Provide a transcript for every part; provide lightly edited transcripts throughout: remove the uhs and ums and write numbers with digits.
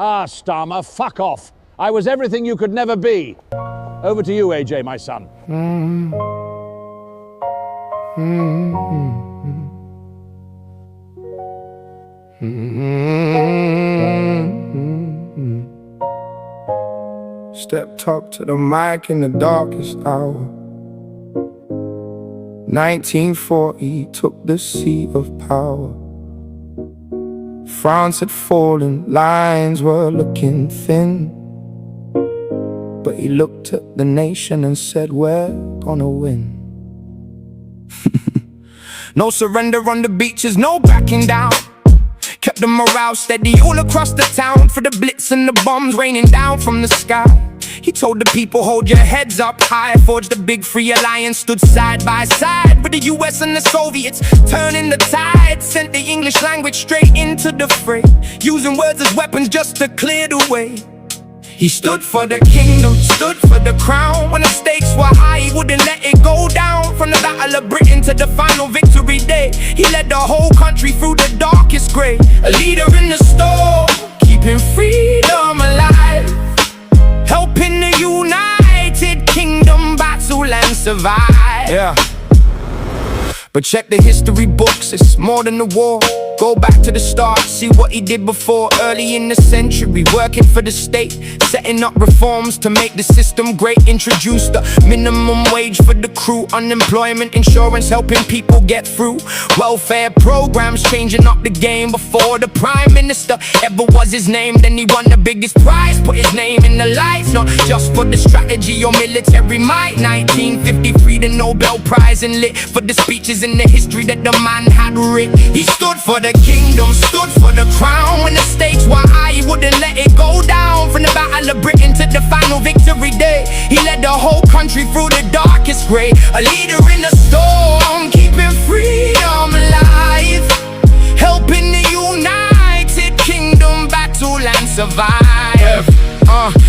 Ah, Starmer, fuck off. I was everything you could never be. Over to you, AJ, my son. Stepped up to the mic in the darkest hour. 1940 took the seat of power. France had fallen, lines were looking thin. But he looked at the nation and said, we're gonna win. No surrender on the beaches, no backing down. Kept the morale steady all across the town, for the blitz and the bombs raining down from the sky. He told the people, hold your heads up high. Forged a big free alliance, stood side by side with the US and the Soviets, turning the tide. Sent the English language straight into the fray, using words as weapons just to clear the way. He stood for the kingdom, stood for the crown. When the stakes were high, he wouldn't let it go down. From the Battle of Britain to the final victory day, he led the whole country through the darkest grey. A leader in the storm, keeping freedom alive, helping the United Kingdom battle and survive. Yeah. But check the history books, it's more than a war. Go back to the start, see what he did before. Early in the century, working for the state, setting up reforms to make the system great. Introduced the minimum wage for the crew, unemployment insurance helping people get through, welfare programs changing up the game. Before the prime minister ever was his name, then he won the biggest prize, put his name in the lights, not just for the strategy or military might. 1953, the Nobel Prize, and lit for the speeches in the history that the man had writ. He stood for the kingdom, stood for the crown. When the stakes were high, he wouldn't let it go down. From the Battle of Britain to the final victory day, he led the whole country through the darkest grey. A leader in the storm, keeping freedom alive, helping the United Kingdom battle and survive.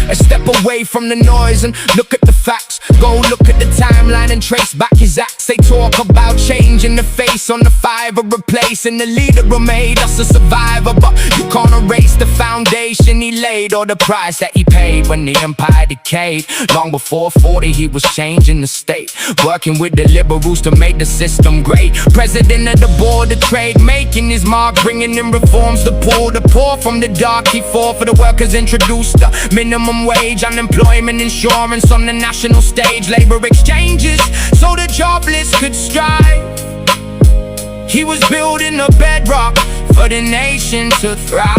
A step away from the noise and look at the facts. Go look at the timeline and trace back his acts. They talk about changing the face on the fiver, replacing the leader who made us a survivor. But you can't erase the foundation he laid, or the price that he paid when the empire decayed. Long before 40 he was changing the state, working with the liberals to make the system great. President of the board of trade, making his mark, bringing in reforms to pull the poor from the dark. He fought for the workers, introduced the minimum wage, unemployment insurance on the national stage, labor exchanges so the jobless could strive. He was building a bedrock for the nation to thrive.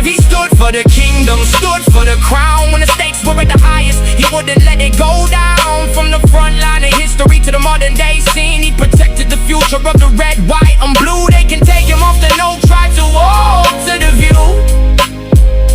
He stood for the kingdom, stood for the crown. When the stakes were at the highest, he wouldn't let it go down. From the front line of history to the modern day scene, he protected the future of the red, white and blue. They can take him off the no, try to alter the view,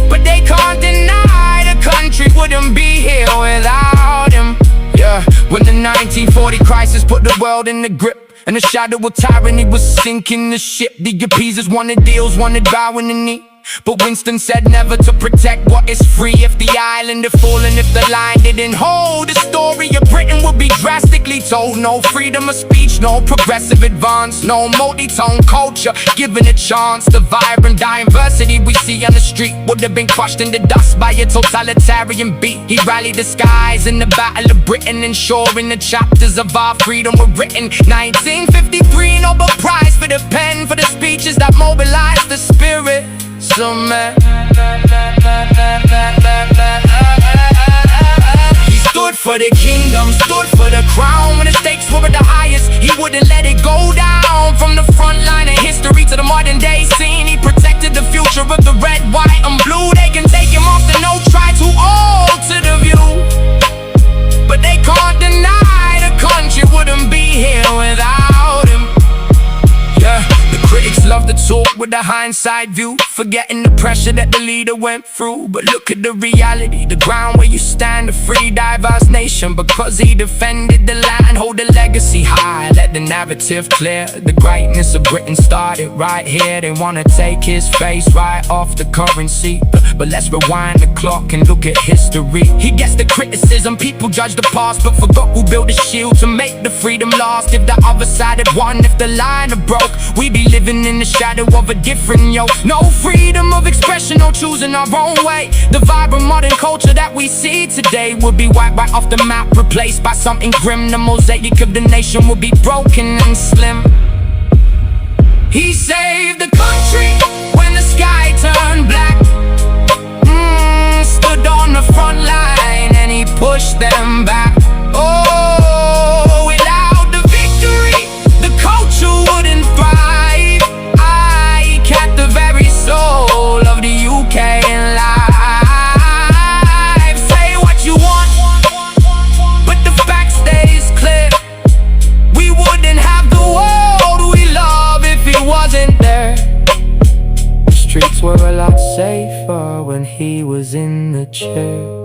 but they can't deny the country wouldn't be here without him. Yeah, when the 1940 crisis put the world in the grip, and the shadow of tyranny was sinking the ship. The appeasers wanted deals, wanted bowing the knee, but Winston said never to protect what is free. If the island had fallen, if the line didn't hold, the story of Britain would be drastically told. No freedom of speech, no progressive advance, no multi-tone culture given a chance. The vibrant diversity we see on the street would have been crushed into dust by a totalitarian beat. He rallied the skies in the Battle of Britain, ensuring the chapters of our freedom were written. 1953, Nobel Prize for the pen, for the speeches that mobilized the spirit. So man, he stood for the kingdom, stood for the crown. When the stakes were at the highest, he wouldn't let it go down. From the front line of history to the modern day scene, he protected the future of the red, white and blue. They can take him off the no, try to alter the view, but they can't deny the country wouldn't be here without him. Yeah, the critics love to talk with a hindsight view, forgetting the pressure that the leader went through. But look at the reality, the ground where you stand, a free, diverse nation. Because he defended the land, hold the legacy high, let the narrative clear. The greatness of Britain started right here. They wanna take his face right off the currency, but let's rewind the clock and look at history. He gets the criticism, people judge the past, but forgot who built the shield to make the freedom last. If the other side had won, if the line had broke, we'd be living in the shadow of a different yoke. No freedom of expression International, choosing our own way. The vibrant modern culture that we see today would be wiped right off the map, replaced by something grim. The mosaic of the nation will be broken and slim. He saved the country when the sky turned black. Stood on the front line and he pushed them back. Oh, without the victory, the culture wouldn't thrive. He kept the very soul of the UK alive. Say what you want, but the fact stays clear. We wouldn't have the world we love if he wasn't there. The streets were a lot safer when he was in the chair.